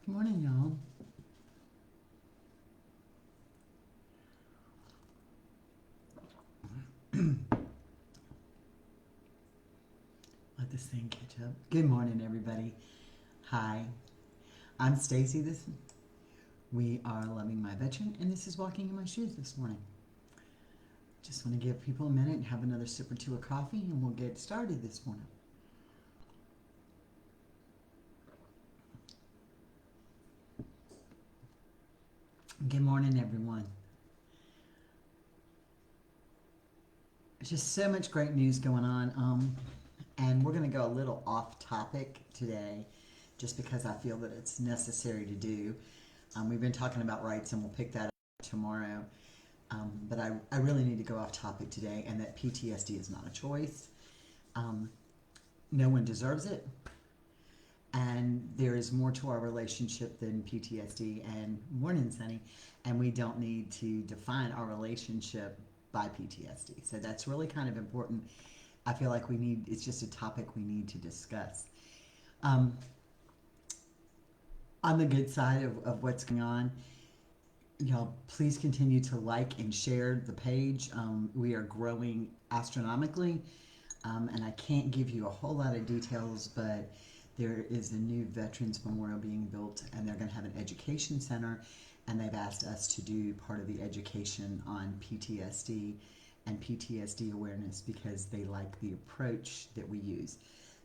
Good morning, y'all. Let this thing catch up. Good morning, everybody. Hi, I'm Stacy. We are Loving My Veteran, and this is Walking in My Shoes this morning. Just want to give people a minute and have another sip or two of coffee, and we'll get started this morning. Good morning, everyone. Just so much great news going on, and we're going to go a little off topic today, just because I feel that it's necessary to do. We've been talking about rights, and we'll pick that up tomorrow. But I really need to go off topic today, and that PTSD is not a choice. No one deserves it, and there is more to our relationship than PTSD. And morning, Sunny, and we don't need to define our relationship by PTSD. So that's really kind of important. I feel like it's just a topic we need to discuss. Um, on the good side of what's going on, y'all, please continue to like and share the page. We are growing astronomically, and I can't give you a whole lot of details, but there is a new Veterans Memorial being built, and they're going to have an education center, and they've asked us to do part of the education on PTSD and PTSD awareness because they like the approach that we use.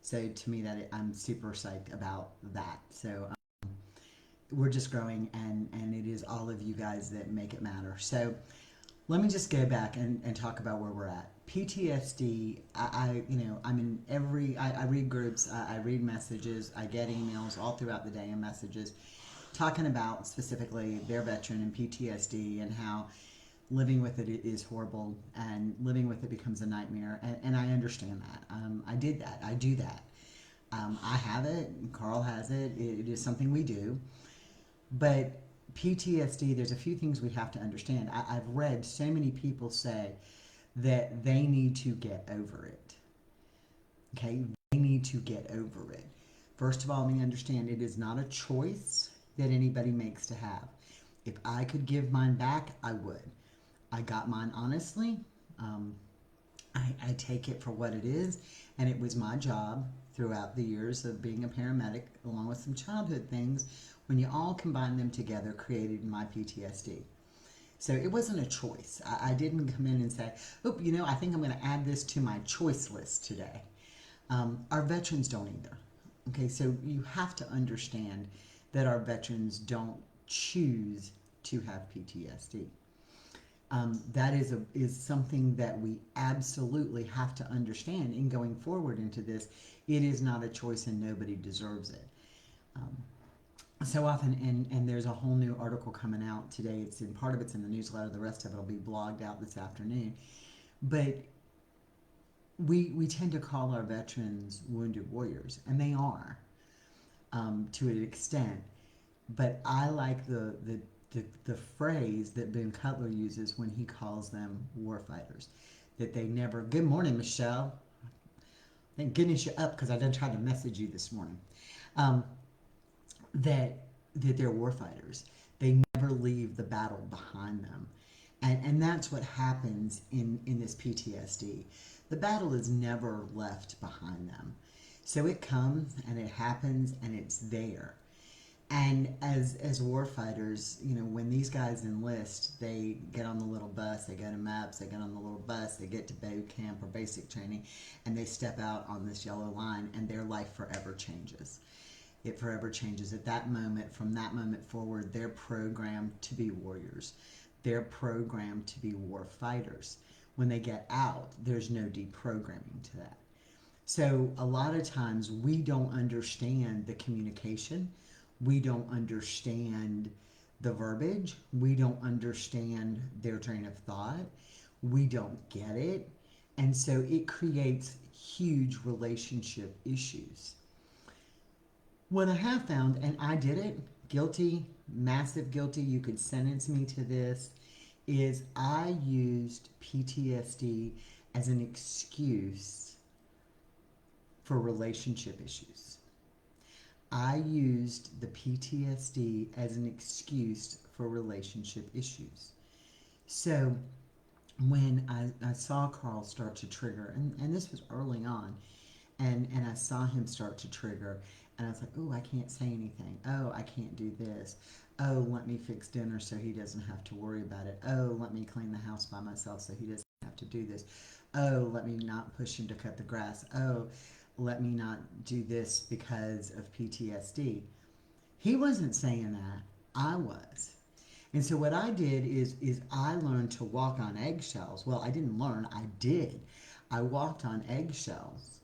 So to me, I'm super psyched about that. So we're just growing, and it is all of you guys that make it matter. So let me just go back and talk about where we're at. PTSD, I'm in I read groups, I read messages, I get emails all throughout the day and messages talking about specifically their veteran and PTSD and how living with it is horrible and living with it becomes a nightmare. And I understand that. I did that. I do that. I have it. Carl has it. It is something we do. But PTSD, there's a few things we have to understand. I've read so many people say that they need to get over it. Okay? They need to get over it. First of all, let me understand it is not a choice that anybody makes to have. If I could give mine back, I would. I got mine honestly. Um, I take it for what it is, and it was my job throughout the years of being a paramedic, along with some childhood things, when you all combine them together, created my PTSD. So it wasn't a choice. I didn't come in and say, oh, I think I'm going to add this to my choice list today. Our veterans don't either. Okay, so you have to understand that our veterans don't choose to have PTSD. That is something that we absolutely have to understand in going forward into this. It is not a choice, and nobody deserves it. Um, so often, and there's a whole new article coming out today. Part of it's in the newsletter. The rest of it will be blogged out this afternoon. But we tend to call our veterans wounded warriors, and they are, to an extent. But I like the phrase that Ben Cutler uses when he calls them warfighters. That they never. Good morning, Michelle. Thank goodness you're up because I done tried to message you this morning. Um, that they're warfighters. They never leave the battle behind them. And that's what happens in this PTSD. The battle is never left behind them. So it comes and it happens and it's there. And as warfighters, when these guys enlist, they get on the little bus, they go to MAPS, they get on the little bus, they get to boot camp or basic training, and they step out on this yellow line, and their life forever changes. It forever changes. At that moment, from that moment forward, they're programmed to be warriors. They're programmed to be war fighters. When they get out, there's no deprogramming to that. So a lot of times we don't understand the communication. We don't understand the verbiage. We don't understand their train of thought. We don't get it. And so it creates huge relationship issues. What I have found, and I did it, guilty, massive guilty, you could sentence me to this, is I used PTSD as an excuse for relationship issues. I used the PTSD as an excuse for relationship issues. So when I saw Carl start to trigger, and this was early on, and I saw him start to trigger, and I was like, oh, I can't say anything. Oh, I can't do this. Oh, let me fix dinner so he doesn't have to worry about it. Oh, let me clean the house by myself so he doesn't have to do this. Oh, let me not push him to cut the grass. Oh, let me not do this because of PTSD. He wasn't saying that. I was. And so what I did is I learned to walk on eggshells. Well, I didn't learn, I did. I walked on eggshells.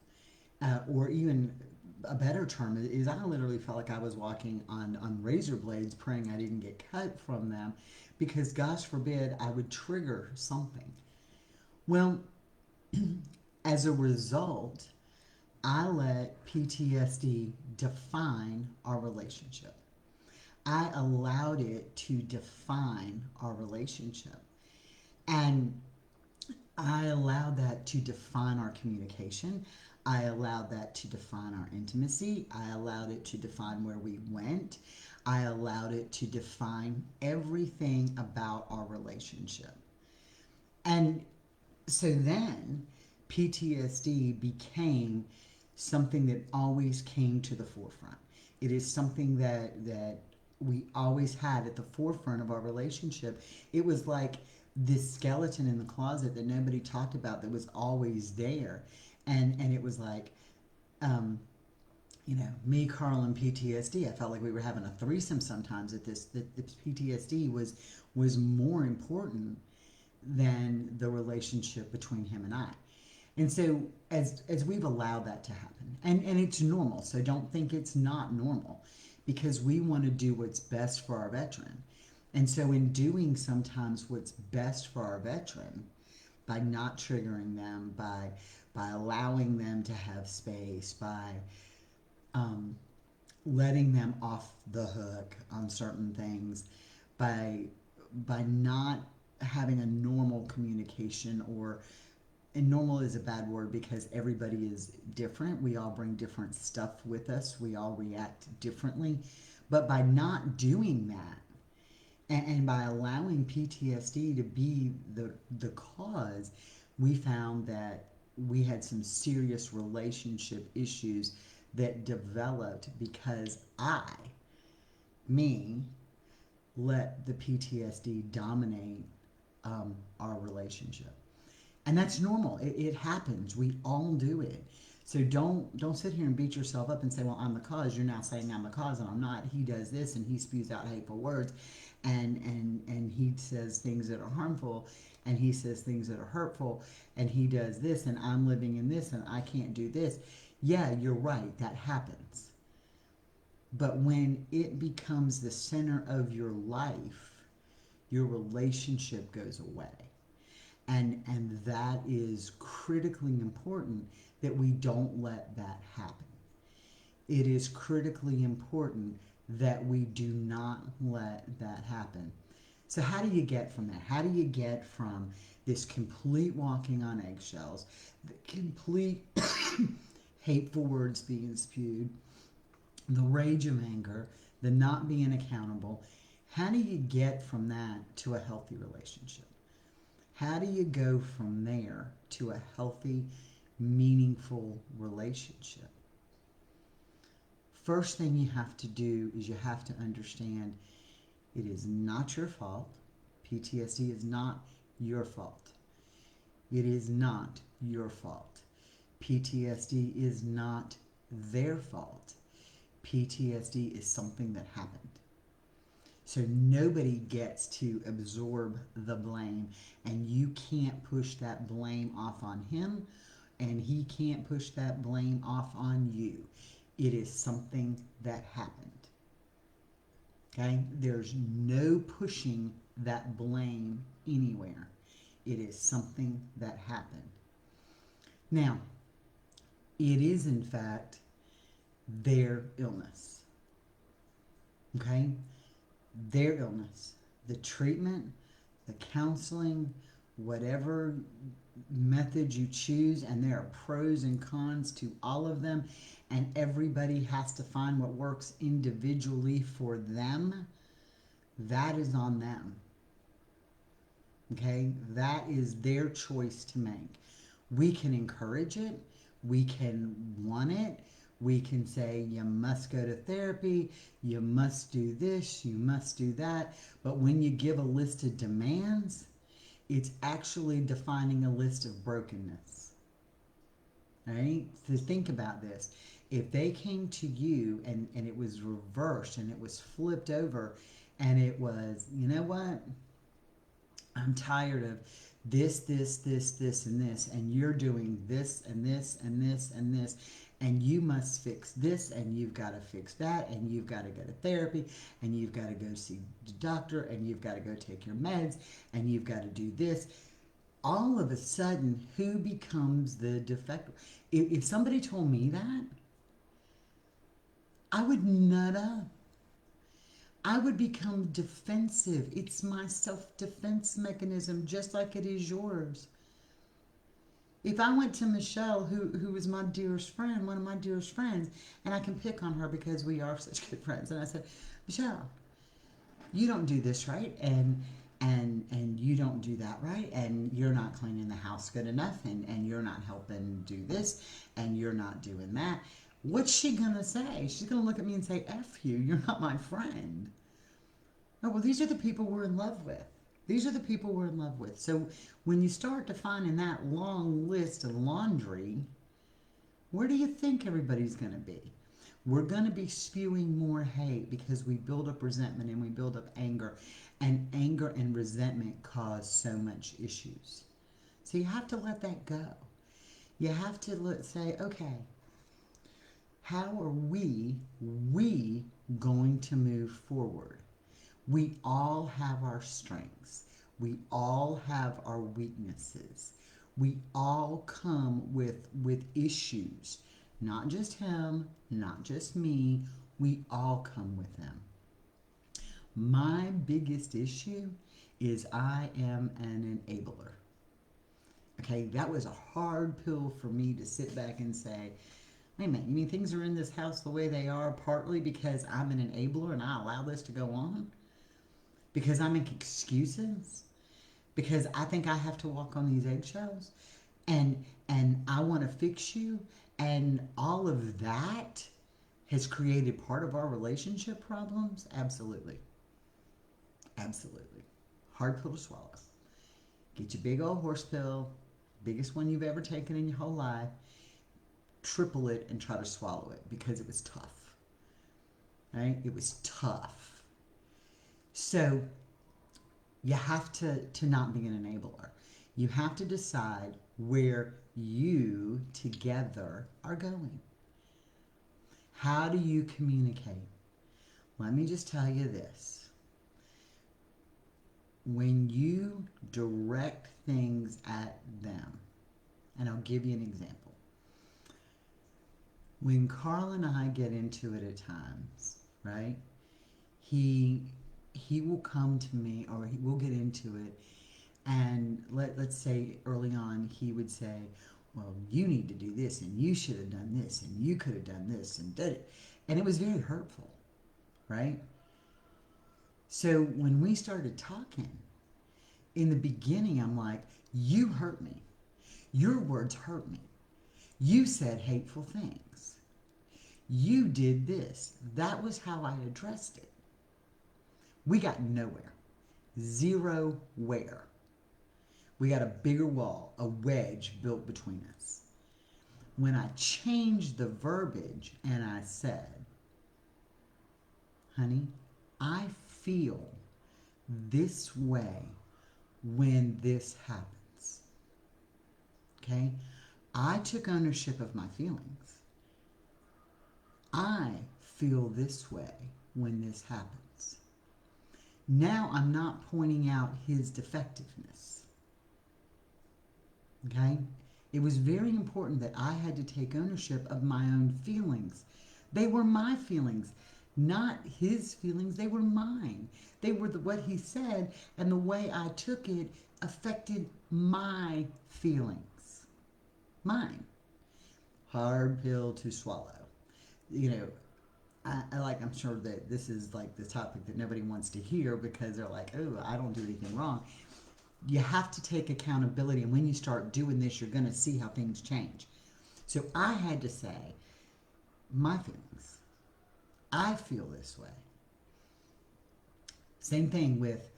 Or even a better term is I literally felt like I was walking on razor blades, praying I didn't get cut from them, because gosh forbid I would trigger something. Well, as a result, I let PTSD define our relationship. I allowed it to define our relationship. And I allowed that to define our communication. I allowed that to define our intimacy. I allowed it to define where we went. I allowed it to define everything about our relationship. And so then PTSD became something that always came to the forefront. It is something that we always had at the forefront of our relationship. It was like this skeleton in the closet that nobody talked about that was always there. And it was like, um, me, Carl, and PTSD. I felt like we were having a threesome sometimes. That PTSD was more important than the relationship between him and I. And so as we've allowed that to happen, and it's normal, so don't think it's not normal, because we want to do what's best for our veteran. And so in doing sometimes what's best for our veteran, by not triggering them, by allowing them to have space, by um, letting them off the hook on certain things, by not having a normal communication, or and normal is a bad word because everybody is different. We all bring different stuff with us. We all react differently. But by not doing that, and by allowing PTSD to be the cause, we found that we had some serious relationship issues that developed because me, let the PTSD dominate our relationship. And that's normal. It happens. We all do it. So don't sit here and beat yourself up and say, well, I'm the cause. You're now saying I'm the cause and I'm not. He does this and he spews out hateful words, and he says things that are harmful, and he says things that are hurtful, and he does this, and I'm living in this, and I can't do this. Yeah, you're right. That happens. But when it becomes the center of your life, your relationship goes away. And that is critically important, that we don't let that happen. It is critically important that we do not let that happen. So how do you get from that? How do you get from this complete walking on eggshells, the complete hateful words being spewed, the rage of anger, the not being accountable? How do you get from that to a healthy relationship? How do you go from there to a healthy, meaningful relationship? First thing you have to do is you have to understand it is not your fault. PTSD is not your fault. It is not your fault. PTSD is not their fault. PTSD is something that happened. So nobody gets to absorb the blame, and you can't push that blame off on him, and he can't push that blame off on you. It is something that happened. Okay? There's no pushing that blame anywhere. It is something that happened. Now, it is in fact their illness. Okay? Their illness. The treatment, the counseling, whatever method you choose, and there are pros and cons to all of them, and everybody has to find what works individually for them. That is on them. Okay? That is their choice to make. We can encourage it, we can want it, we can say you must go to therapy, you must do this, you must do that. But when you give a list of demands, it's actually defining a list of brokenness. Right? So think about this. If they came to you and it was reversed and it was flipped over and it was, you know what? I'm tired of this, and this, and you're doing this and this and this and this, and you must fix this, and you've got to fix that, and you've got to go to therapy, and you've got to go see the doctor, and you've got to go take your meds, and you've got to do this. All of a sudden, who becomes the defective? If somebody told me that, I would nut up. I would become defensive. It's my self-defense mechanism, just like it is yours. If I went to Michelle, who was my dearest friend, one of my dearest friends, and I can pick on her because we are such good friends, and I said, Michelle, you don't do this right, and you don't do that right, and you're not cleaning the house good enough, and you're not helping do this, and you're not doing that. What's she gonna say? She's gonna look at me and say, F you, you're not my friend. Oh, well, these are the people we're in love with. These are the people we're in love with. So when you start defining that long list of laundry, where do you think everybody's going to be? We're going to be spewing more hate because we build up resentment and we build up anger. And anger and resentment cause so much issues. So you have to let that go. You have to say, okay, how are we going to move forward? We all have our strengths. We all have our weaknesses. We all come with issues. Not just him, not just me. We all come with them. My biggest issue is I am an enabler. Okay, that was a hard pill for me to sit back and say, wait a minute, you mean things are in this house the way they are partly because I'm an enabler and I allow this to go on? Because I make excuses, because I think I have to walk on these eggshells, and I want to fix you, and all of that has created part of our relationship problems. Absolutely. Absolutely. Hard pill to swallow. Get your big old horse pill, biggest one you've ever taken in your whole life, triple it and try to swallow it, because it was tough. Right? It was tough. So you have to not be an enabler. You have to decide where you together are going. How do you communicate? Let me just tell you this. When you direct things at them, and I'll give you an example. When Carl and I get into it at times, right? He will come to me, or we'll get into it, and let's say early on he would say, well, you need to do this, and you should have done this, and you could have done this, and did it. And it was very hurtful, right? So when we started talking, in the beginning, I'm like, you hurt me. Your words hurt me. You said hateful things. You did this. That was how I addressed it. We got nowhere. Zero where. We got a bigger wall, a wedge built between us. When I changed the verbiage and I said, honey, I feel this way when this happens. Okay? I took ownership of my feelings. I feel this way when this happens. Now I'm not pointing out his defectiveness. Okay? It was very important that I had to take ownership of my own feelings. They were my feelings, not his feelings. They were mine. They were what he said, and the way I took it affected my feelings. Mine. Hard pill to swallow. You know, I'm sure that this is like the topic that nobody wants to hear because they're like, oh, I don't do anything wrong. You have to take accountability, and when you start doing this, you're going to see how things change. So I had to say, my feelings. I feel this way. Same thing with,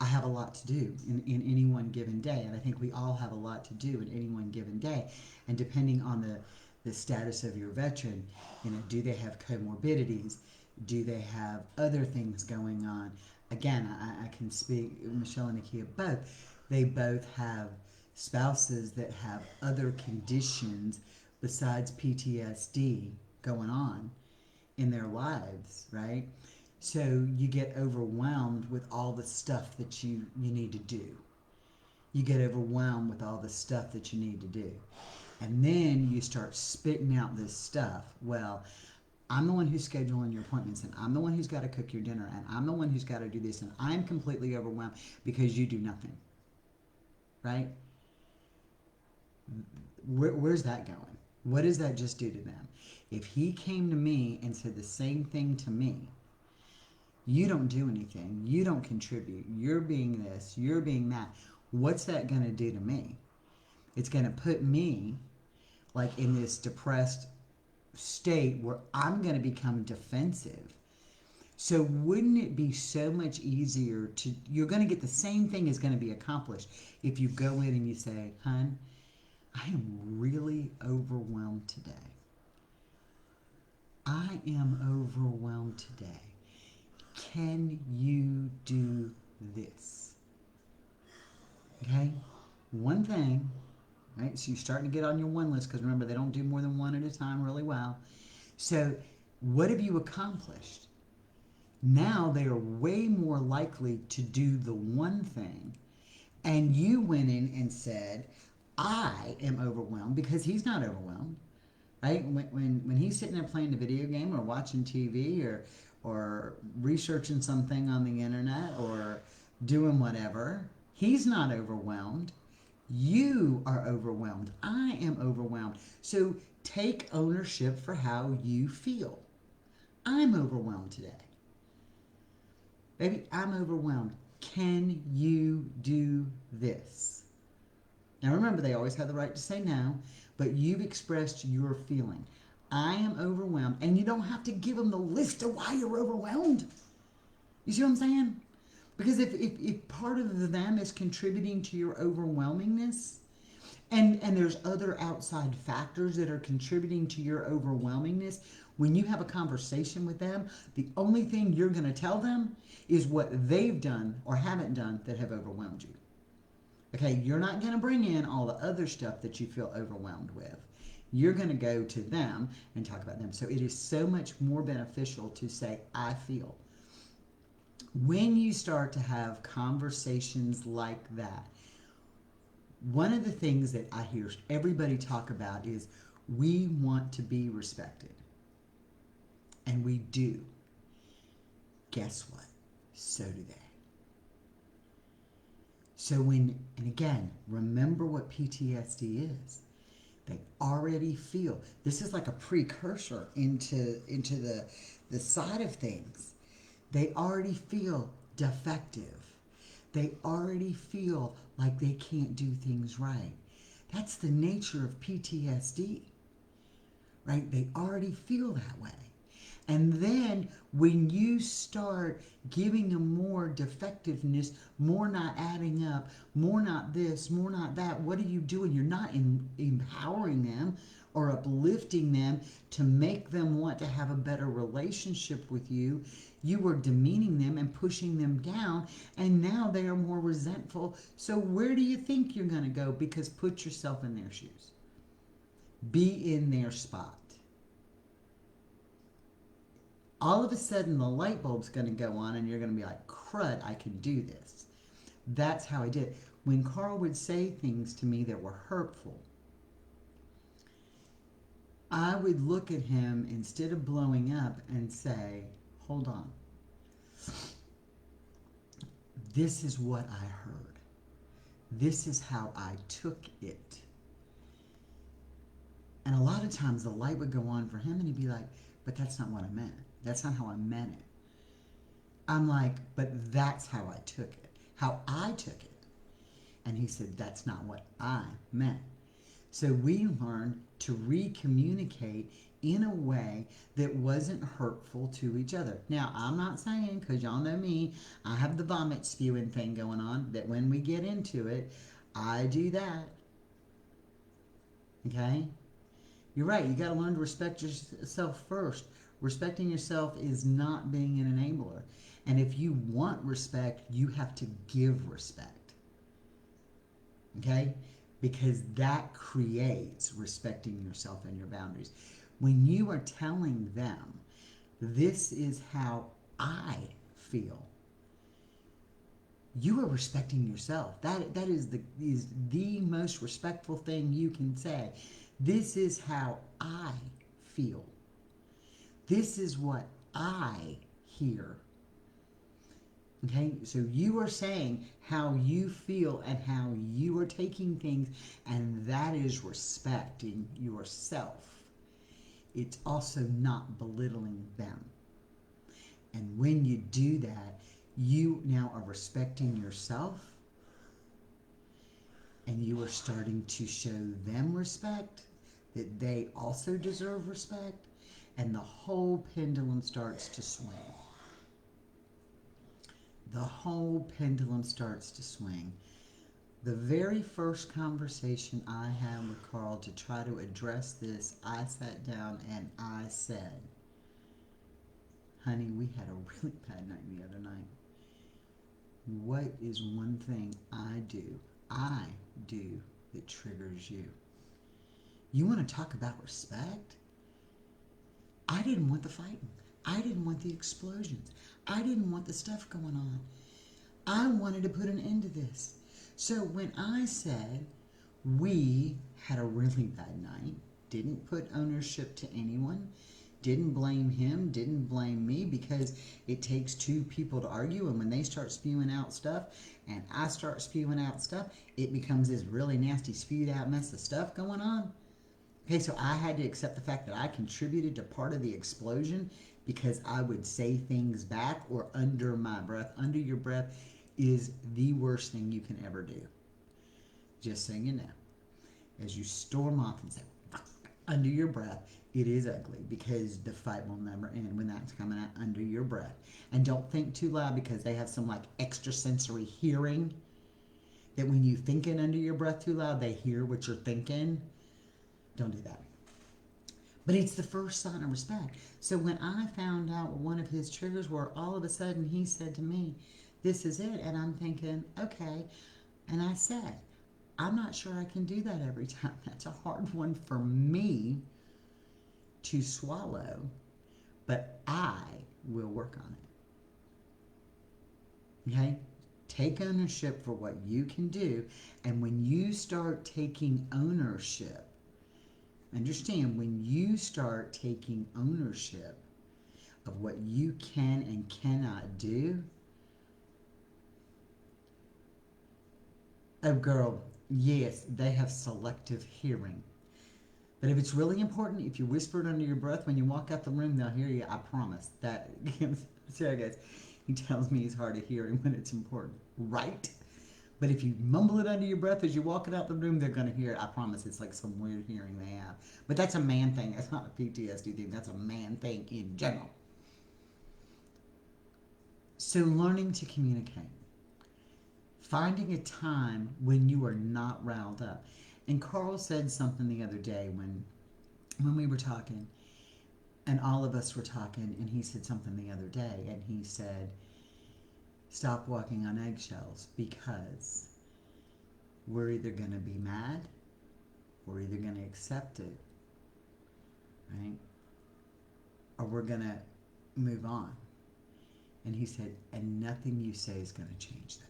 I have a lot to do in any one given day, and I think we all have a lot to do in any one given day. And depending on the status of your veteran, you know, do they have comorbidities? Do they have other things going on? Again, I can speak, Michelle and Nakia both. They both have spouses that have other conditions besides PTSD going on in their lives, right? So you get overwhelmed with all the stuff that you need to do. You get overwhelmed with all the stuff that you need to do. And then you start spitting out this stuff. Well, I'm the one who's scheduling your appointments, and I'm the one who's got to cook your dinner, and I'm the one who's got to do this, and I'm completely overwhelmed because you do nothing. Right? Where's that going? What does that just do to them? If he came to me and said the same thing to me, you don't do anything, you don't contribute, you're being this, you're being that, what's that going to do to me? It's going to put me like in this depressed state where I'm going to become defensive. So wouldn't it be so much easier to, you're going to get the same thing is going to be accomplished if you go in and you say, hun, I am really overwhelmed today. I am overwhelmed today. Can you do this? Okay? One thing, right? So you're starting to get on your one list because remember, they don't do more than one at a time really well. So what have you accomplished? Now they are way more likely to do the one thing. And you went in and said, I am overwhelmed because he's not overwhelmed. Right? When he's sitting there playing a video game or watching TV or researching something on the internet or doing whatever, he's not overwhelmed. You are overwhelmed. I am overwhelmed. So take ownership for how you feel. I'm overwhelmed today. Baby, I'm overwhelmed. Can you do this? Now remember, they always have the right to say no, but you've expressed your feeling. I am overwhelmed. And you don't have to give them the list of why you're overwhelmed. You see what I'm saying? Because if part of them is contributing to your overwhelmingness, and there's other outside factors that are contributing to your overwhelmingness, when you have a conversation with them, the only thing you're going to tell them is what they've done or haven't done that have overwhelmed you. Okay, you're not going to bring in all the other stuff that you feel overwhelmed with. You're going to go to them and talk about them. So it is so much more beneficial to say, I feel. When you start to have conversations like that, one of the things that I hear everybody talk about is we want to be respected. And we do. Guess what? So do they. So and again, remember what PTSD is. They already feel, this is like a precursor into the side of things. They already feel defective. They already feel like they can't do things right. That's the nature of PTSD, right? They already feel that way. And then when you start giving them more defectiveness, more not adding up, more not this, more not that, what are you doing? You're not empowering them or uplifting them to make them want to have a better relationship with you. You are demeaning them and pushing them down, and now they are more resentful. So where do you think you're going to go? Because put yourself in their shoes. Be in their spot. All of a sudden, the light bulb's going to go on, and you're going to be like, crud, I can do this. That's how I did it. When Carl would say things to me that were hurtful, I would look at him instead of blowing up and say, hold on. This is what I heard. This is how I took it. And a lot of times the light would go on for him and he'd be like, but that's not what I meant. That's not how I meant it. I'm like, but that's how I took it. How I took it. And he said, that's not what I meant. So we learned to re-communicate in a way that wasn't hurtful to each other. Now, I'm not saying, because y'all know me, I have the vomit spewing thing going on, that when we get into it, I do that. Okay? You're right. You got to learn to respect yourself first. Respecting yourself is not being an enabler. And if you want respect, you have to give respect. Okay? Because that creates respecting yourself and your boundaries. When you are telling them, this is how I feel, you are respecting yourself. That is the most respectful thing you can say. This is how I feel. This is what I hear. Okay, so you are saying how you feel and how you are taking things, and that is respecting yourself. It's also not belittling them. And when you do that, you now are respecting yourself, and you are starting to show them respect, that they also deserve respect, and the whole pendulum starts to swing. The whole pendulum starts to swing. The very first conversation I had with Carl to try to address this, I sat down and I said, honey, we had a really bad night the other night. What is one thing I do that triggers you? You want to talk about respect? I didn't want the fighting. I didn't want the explosions. I didn't want the stuff going on. I wanted to put an end to this. So when I said we had a really bad night, didn't put ownership to anyone, didn't blame him, didn't blame me, because it takes two people to argue, and when they start spewing out stuff and I start spewing out stuff, it becomes this really nasty spewed out mess of stuff going on. Okay, so I had to accept the fact that I contributed to part of the explosion because I would say things back or under my breath. Under your breath is the worst thing you can ever do. Just so you know. As you storm off and say, under your breath, it is ugly because the fight will never end when that's coming out under your breath. And don't think too loud, because they have some like extrasensory hearing that when you thinking under your breath too loud, they hear what you're thinking. Don't do that. But it's the first sign of respect. So when I found out what one of his triggers were, all of a sudden he said to me, this is it. And I'm thinking, okay. And I said, I'm not sure I can do that every time. That's a hard one for me to swallow, but I will work on it. Okay? Take ownership for what you can do. And when you start taking ownership, understand, when you start taking ownership of what you can and cannot do, oh girl, yes, they have selective hearing. But if it's really important, if you whisper it under your breath when you walk out the room, they'll hear you. I promise. That, Sarah goes, he tells me he's hard of hearing when it's important. Right? But if you mumble it under your breath as you're walking out the room, they're going to hear it. I promise. It's like some weird hearing they have. But that's a man thing. That's not a PTSD thing. That's a man thing in general. So learning to communicate. Finding a time when you are not riled up. And Carl said something the other day when we were talking, and all of us were talking, and he said something the other day, and he said, stop walking on eggshells, because we're either going to be mad, we're either going to accept it, right? Or we're going to move on. And he said, and nothing you say is going to change that.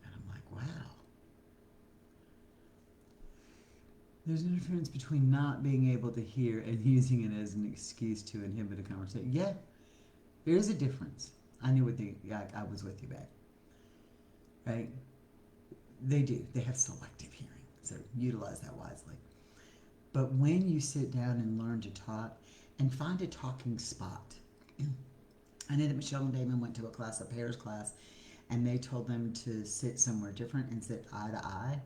And I'm like, wow. There's a difference between not being able to hear and using it as an excuse to inhibit a conversation. Yeah, there is a difference. I knew what I was with you, babe. Right? They do. They have selective hearing, so utilize that wisely. But when you sit down and learn to talk and find a talking spot, I know that Michelle and Damon went to a class, a pairs class, and they told them to sit somewhere different and sit eye to eye,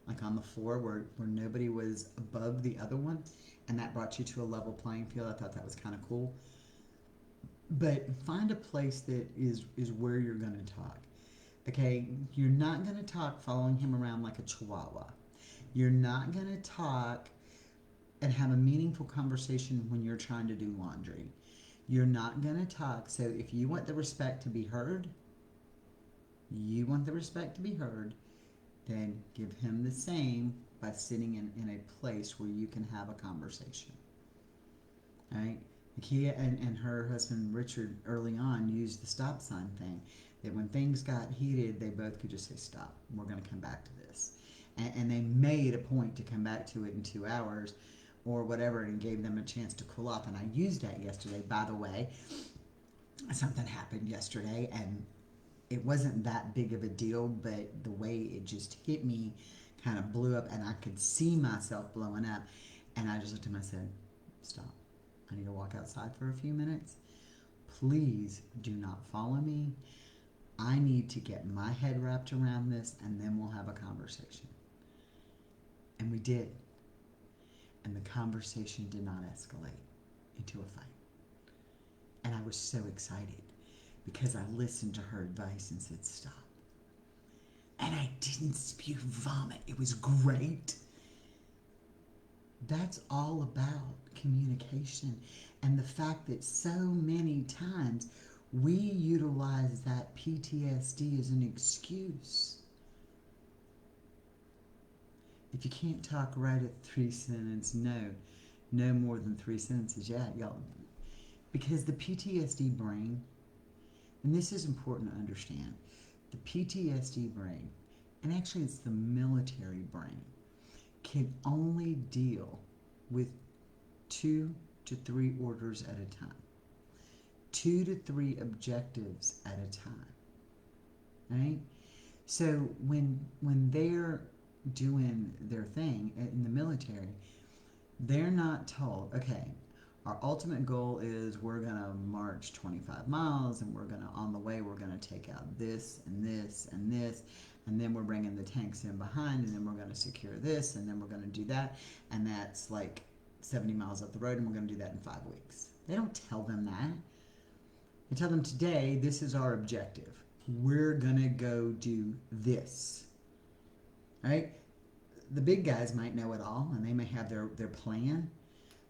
like on the floor where nobody was above the other one, and that brought you to a level playing field. I thought that was kind of cool. But find a place that is where you're going to talk. Okay, you're not going to talk following him around like a chihuahua. You're not going to talk and have a meaningful conversation when you're trying to do laundry. You're not going to talk. So if you want the respect to be heard, then give him the same by sitting in a place where you can have a conversation. All right? Nakia and her husband Richard early on used the stop sign thing. That when things got heated, they both could just say, stop, we're going to come back to this. And they made a point to come back to it in 2 hours or whatever, and gave them a chance to cool off. And I used that yesterday. By the way, something happened yesterday, and it wasn't that big of a deal, but the way it just hit me kind of blew up, and I could see myself blowing up. And I just looked at him and I said, stop. I need to walk outside for a few minutes. Please do not follow me. I need to get my head wrapped around this, and then we'll have a conversation. And we did. And the conversation did not escalate into a fight. And I was so excited because I listened to her advice and said, stop. And I didn't spew vomit. It was great. That's all about communication, and the fact that so many times we utilize that PTSD as an excuse. If you can't talk right at 3 sentences, no more than 3 sentences. Yeah, y'all. Because the PTSD brain, and this is important to understand, the PTSD brain, and actually it's the military brain, can only deal with 2 to 3 orders at a time. 2 to 3 objectives at a time. Right? So when they're doing their thing in the military, they're not told, okay, our ultimate goal is we're going to march 25 miles, and on the way we're going to take out this and this and this, and then we're bringing the tanks in behind, and then we're going to secure this, and then we're going to do that, and that's like 70 miles up the road, and we're going to do that in 5 weeks. They don't tell them that. They tell them, today, this is our objective. We're going to go do this. Right? The big guys might know it all, and they may have their plan,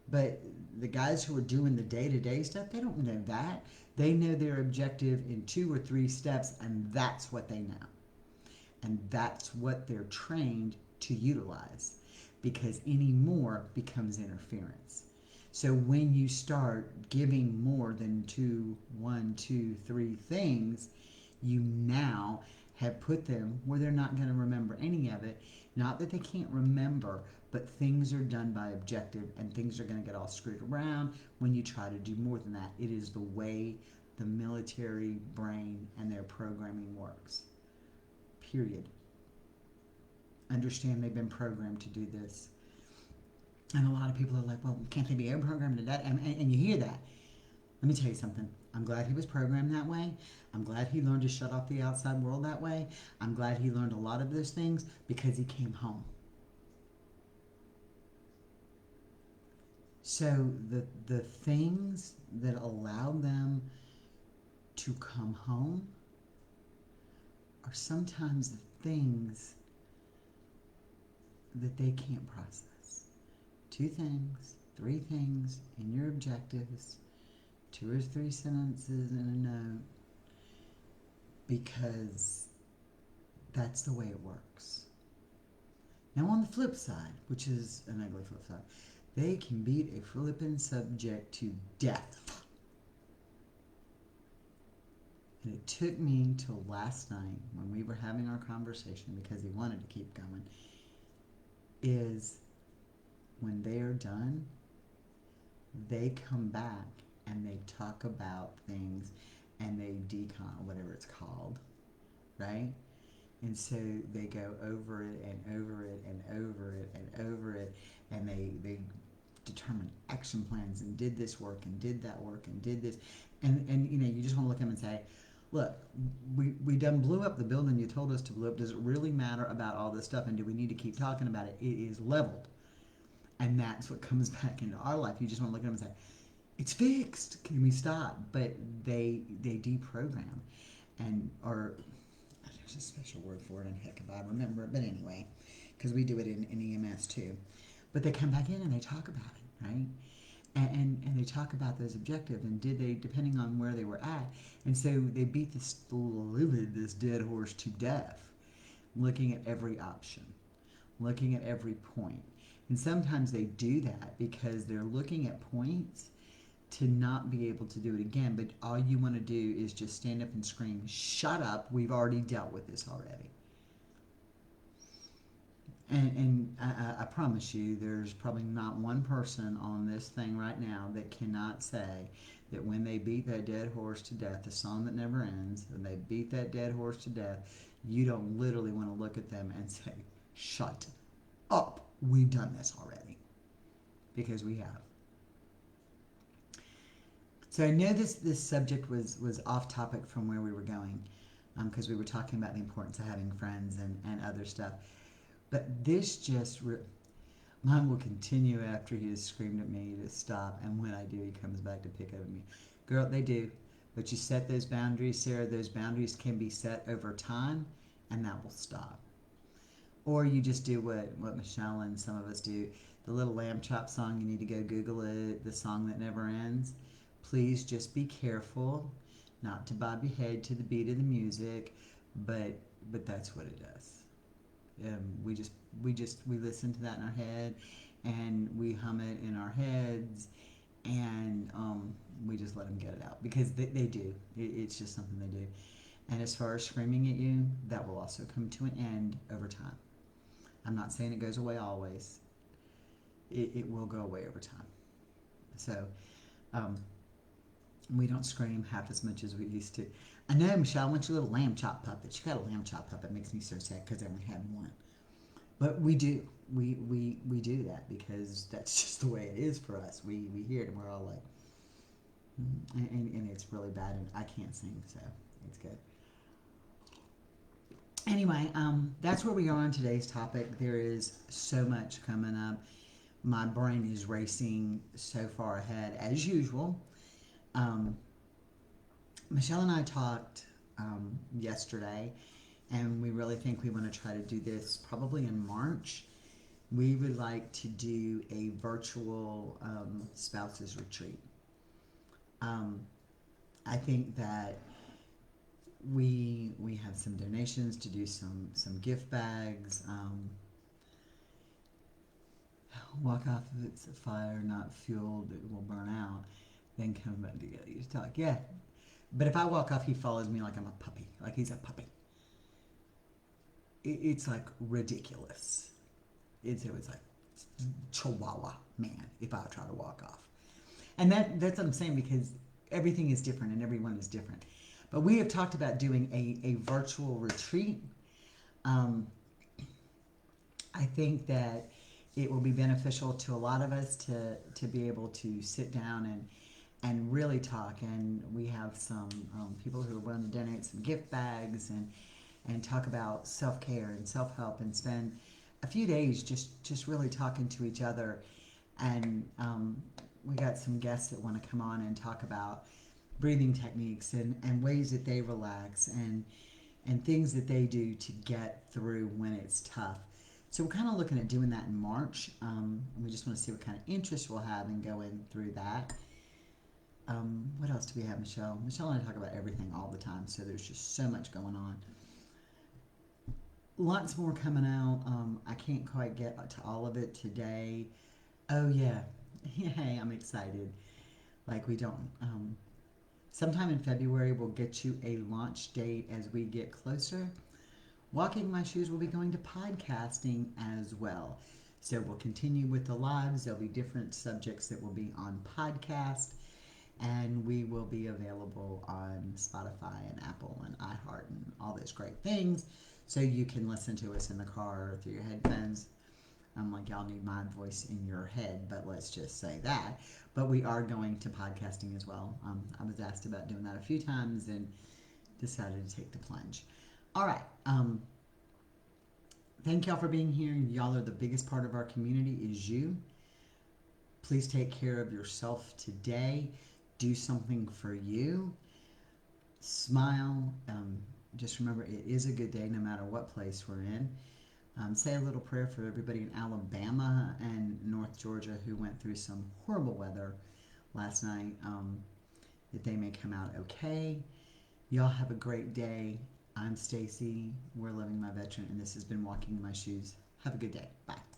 but the guys who are doing the day-to-day stuff, they don't know that. They know their objective in 2 or 3 steps, and that's what they know. And that's what they're trained to utilize, because any more becomes interference. So when you start giving more than 1, 2, 3 things, you now have put them where they're not going to remember any of it. Not that they can't remember, but things are done by objective, and things are going to get all screwed around when you try to do more than that. It is the way the military brain and their programming works. Period. Understand they've been programmed to do this. And a lot of people are like, well, can't they be programmed to that? And you hear that. Let me tell you something. I'm glad he was programmed that way. I'm glad he learned to shut off the outside world that way. I'm glad he learned a lot of those things because he came home. So the things that allow them to come home are sometimes the things that they can't process. 2 things, 3 things in your objectives, 2 or 3 sentences in a note, because that's the way it works. Now on the flip side, which is an ugly flip side, they can beat a flippin' subject to death. And it took me till last night when we were having our conversation, because he wanted to keep going, is when they are done, they come back and they talk about things and they decon, whatever it's called, right? And so they go over it and over it and over it and over it, and they determined action plans and did this work and did that work and did this, and you just want to look at them and say, look, we done blew up the building you told us to blow up. Does it really matter about all this stuff, and do we need to keep talking about it? It is leveled. And that's what comes back into our life. You just want to look at them and say, it's fixed, can we stop? But they deprogram, and or there's a special word for it, and heck if I remember it, but anyway, because we do it in EMS too. But they come back in and they talk about it, right? And they talk about those objectives, and did they, depending on where they were at. And so they beat this dead horse to death, looking at every option, looking at every point. And sometimes they do that because they're looking at points to not be able to do it again. But all you want to do is just stand up and scream, shut up, we've already dealt with this already. And I promise you, there's probably not one person on this thing right now that cannot say that when they beat that dead horse to death, the song that never ends, and they beat that dead horse to death, you don't literally want to look at them and say, shut up, we've done this already. Because we have. So I know this subject was off topic from where we were going, because we were talking about the importance of having friends and other stuff. But this just, mine will continue after he has screamed at me to stop, and when I do, he comes back to pick up at me. Girl, they do. But you set those boundaries, Sarah. Those boundaries can be set over time, and that will stop. Or you just do what Michelle and some of us do. The little lamb chop song, you need to go Google it, the song that never ends. Please just be careful not to bob your head to the beat of the music, but that's what it does. We listen to that in our head, and we hum it in our heads, and we just let them get it out because they do. It's just something they do. And as far as screaming at you, that will also come to an end over time. I'm not saying it goes away always. It will go away over time. So we don't scream half as much as we used to. I know, Michelle, I want your little lamb chop puppet. You got a lamb chop puppet. It makes me so sad because I only have one. But we do. We do that because that's just the way it is for us. We hear it and we're all like, and it's really bad, and I can't sing, so it's good. Anyway, that's where we are on today's topic. There is so much coming up. My brain is racing so far ahead, as usual. Michelle and I talked yesterday, and we really think we want to try to do this probably in March. We would like to do a virtual spouses retreat. I think that we have some donations to do some gift bags. Walk off if it's a fire not fueled, it will burn out. Then come back together. You just talk, yeah. But if I walk off, he follows me like I'm a puppy, like he's a puppy. It's like ridiculous. It's like Chihuahua man if I try to walk off. And that's what I'm saying, because everything is different and everyone is different. But we have talked about doing a virtual retreat. I think that it will be beneficial to a lot of us to be able to sit down and really talk. And we have some people who are willing to donate some gift bags and talk about self-care and self-help and spend a few days just really talking to each other. And we got some guests that want to come on and talk about breathing techniques and ways that they relax and things that they do to get through when it's tough. So we're kind of looking at doing that in March. And we just want to see what kind of interest we'll have in going through that. What else do we have, Michelle? Michelle and I talk about everything all the time, so there's just so much going on. Lots more coming out. I can't quite get to all of it today. Oh, yeah. Hey, I'm excited. Like we don't. Sometime in February, we'll get you a launch date as we get closer. Walking My Shoes will be going to podcasting as well. So we'll continue with the lives. There'll be different subjects that will be on podcast. And we will be available on Spotify and Apple and iHeart and all those great things. so you can listen to us in the car or through your headphones. I'm like, y'all need my voice in your head, but let's just say that. But we are going to podcasting as well. I was asked about doing that a few times and decided to take the plunge. All right. Thank y'all for being here. Y'all are the biggest part of our community is you. Please take care of yourself today. Do something for you. Smile. Just remember, it is a good day no matter what place we're in. Say a little prayer for everybody in Alabama and North Georgia who went through some horrible weather last night, that they may come out okay. Y'all have a great day. I'm Stacy. We're Loving My Veteran, and this has been Walking in My Shoes. Have a good day. Bye.